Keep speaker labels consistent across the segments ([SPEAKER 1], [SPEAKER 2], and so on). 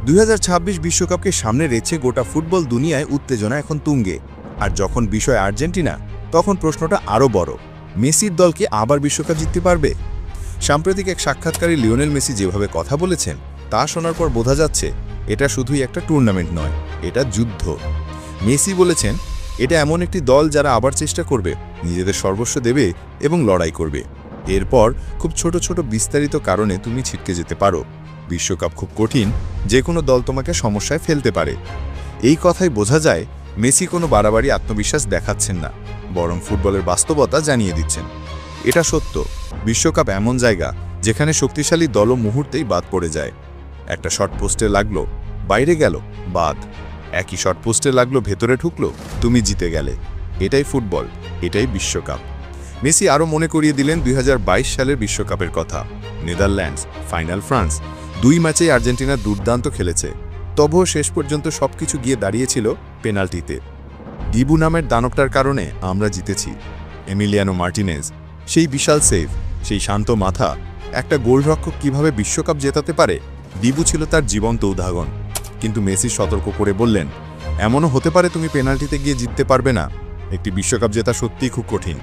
[SPEAKER 1] 2026 বিশ্বকাপকে সামনে রেখে গোটা ফুটবল দুনিয়ায় উত্তেজনা এখন তুঙ্গে। আর যখন বিষয় আর্জেন্টিনা, তখন প্রশ্নটা আরও বড়। মেসির দল কি আবার বিশ্বকাপ জিততে পারবে? সাম্প্রতিক এক সাক্ষাৎকারে লিওনেল মেসি যেভাবে কথা বলেছেন তা শোনার পর বোঝা যাচ্ছে এটা শুধুই একটা টুর্নামেন্ট নয়, এটা যুদ্ধ। মেসি বলেছেন, এটা এমন একটি দল যারা আবার চেষ্টা করবে, নিজেদের সর্বস্ব দেবে এবং লড়াই করবে। এরপর খুব ছোট ছোট বিস্তারিত কারণে তুমি ছিটকে যেতে পারো। বিশ্বকাপ খুব কঠিন, যে কোনো দল তোমাকে সমস্যায় ফেলতে পারে। এই কথাই বোঝা যায় মেসি কোনো বাড়াবাড়ি আত্মবিশ্বাস দেখাচ্ছেন না, বরং ফুটবলের বাস্তবতা জানিয়ে দিচ্ছেন। এটা সত্য, বিশ্বকাপ এমন জায়গা যেখানে শক্তিশালী দলও মুহূর্তেই বাদ পড়ে যায়। একটা শর্ট পোস্টে লাগলো, বাইরে গেল, বাদ। একই শর্ট পোস্টে লাগলো, ভেতরে ঢুকলো, তুমি জিতে গেলে। এটাই ফুটবল, এটাই বিশ্বকাপ। মেসি আরও মনে করিয়ে দিলেন 2022 সালের বিশ্বকাপের কথা। নেদারল্যান্ডস, ফাইনাল ফ্রান্স, দুই ম্যাচেই আর্জেন্টিনা দুর্দান্ত খেলেছে, তবুও শেষ পর্যন্ত সবকিছু গিয়ে দাঁড়িয়েছিল পেনাল্টিতে। ডিবু নামের দানবটার কারণে আমরা জিতেছি। এমিলিয়ানো মার্টিনেজ, সেই বিশাল সেভ, সেই শান্ত মাথা, একটা গোলরক্ষক কিভাবে বিশ্বকাপ জেতাতে পারে, ডিবু ছিল তার জীবন্ত উদাহরণ। কিন্তু মেসি সতর্ক করে বললেন, এমনও হতে পারে তুমি পেনাল্টিতে গিয়ে জিততে পারবে না। একটি বিশ্বকাপ জেতা সত্যিই খুব কঠিন।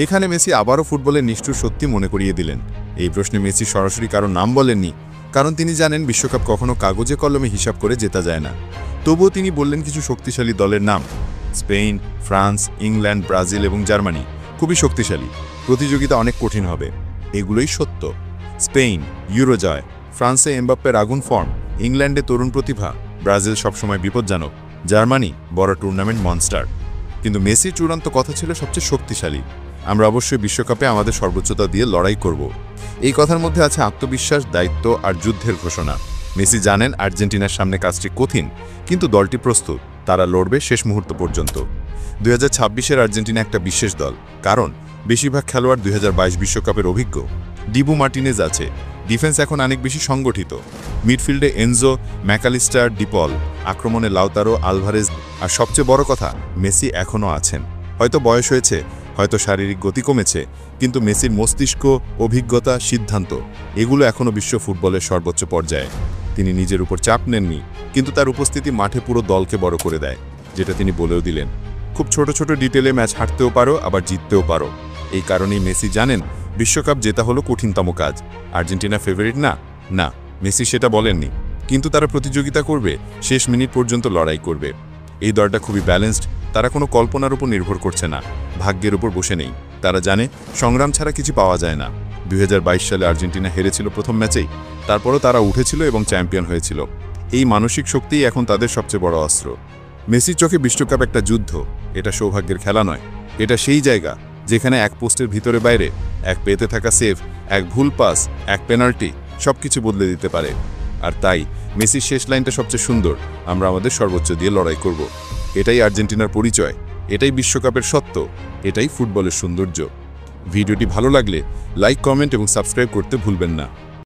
[SPEAKER 1] এখানে মেসি আবারও ফুটবলের নিষ্ঠুর সত্যি মনে করিয়ে দিলেন। এই প্রশ্নে মেসি সরাসরি কারো নাম বলেননি, কারণ তিনি জানেন বিশ্বকাপ কখনো কাগজে কলমে হিসাব করে জেতা যায় না। তবুও তিনি বললেন কিছু শক্তিশালী দলের নাম। স্পেন, ফ্রান্স, ইংল্যান্ড, ব্রাজিল এবং জার্মানি খুবই শক্তিশালী। প্রতিযোগিতা অনেক কঠিন হবে, এগুলোই সত্য। স্পেন ইউরো জয়, ফ্রান্সে এমবাপ্পের আগুন ফর্ম, ইংল্যান্ডে তরুণ প্রতিভা, ব্রাজিল সবসময় বিপজ্জনক, জার্মানি বড় টুর্নামেন্ট মনস্টার। কিন্তু মেসির চূড়ান্ত কথা ছিল সবচেয়ে শক্তিশালী। আমরা অবশ্যই বিশ্বকাপে আমাদের সর্বোচ্চতা দিয়ে লড়াই করব। এই কথার মধ্যে আছে আত্মবিশ্বাস, দায়িত্ব আর যুদ্ধের ঘোষণা। মেসি জানেন আর্জেন্টিনার সামনে কাজটি কঠিন, কিন্তু দলটি প্রস্তুত, তারা লড়বে শেষ মুহূর্ত পর্যন্ত। 2026-এর আর্জেন্টিনা একটা বিশেষ দল, কারণ বেশিরভাগ খেলোয়াড় 2022 বিশ্বকাপের অভিজ্ঞ। ডিবু মার্টিনেজ আছে, ডিফেন্স এখন অনেক বেশি সংগঠিত। মিডফিল্ডে এনজো, ম্যাকালিস্টার, ডিপল, আক্রমণে লাউতারো, আলভারেজ, আর সবচেয়ে বড় কথা মেসি এখনও আছেন। হয়তো বয়স হয়েছে, হয়তো শারীরিক গতি কমেছে, কিন্তু মেসির মস্তিষ্ক, অভিজ্ঞতা, সিদ্ধান্ত এগুলো এখনও বিশ্ব ফুটবলের সর্বোচ্চ পর্যায়ে। তিনি নিজের উপর চাপ নেননি, কিন্তু তার উপস্থিতি মাঠে পুরো দলকে বড় করে দেয়, যেটা তিনি বলেও দিলেন। খুব ছোট ছোট ডিটেলে ম্যাচ হারতেও পারো, আবার জিততেও পারো। এই কারণেই মেসি জানেন বিশ্বকাপ জেতা হলো কঠিনতম কাজ। আর্জেন্টিনা ফেভারিট না, না, মেসি সেটা বলেননি, কিন্তু তারা প্রতিযোগিতা করবে, শেষ মিনিট পর্যন্ত লড়াই করবে। এই দলটা খুবই ব্যালেন্সড, তারা কোনো কল্পনার উপর নির্ভর করছে না, ভাগ্যের উপর বসে নেই। তারা জানে সংগ্রাম ছাড়া কিছু পাওয়া যায় না। 2022 সালে আর্জেন্টিনা হেরেছিল প্রথম ম্যাচেই, তারপরও তারা উঠেছিল এবং চ্যাম্পিয়ন হয়েছিল। এই মানসিক শক্তিই এখন তাদের সবচেয়ে বড় অস্ত্র। মেসির চোখে বিশ্বকাপ একটা যুদ্ধ, এটা সৌভাগ্যের খেলা নয়। এটা সেই জায়গা যেখানে এক পোস্টের ভিতরে বাইরে, এক পেতে থাকা সেভ, এক ভুল পাস, এক পেনাল্টি সবকিছু বদলে দিতে পারে। আর তাই মেসির শেষ লাইনটা সবচেয়ে সুন্দর, আমরা আমাদের সর্বোচ্চ দিয়ে লড়াই করব। এটাই আর্জেন্টিনার পরিচয়, এটাই বিশ্বকাপের সত্য, এটাই ফুটবলের সৌন্দর্য। ভিডিওটি ভালো লাগলে লাইক, কমেন্ট এবং সাবস্ক্রাইব করতে ভুলবেন না।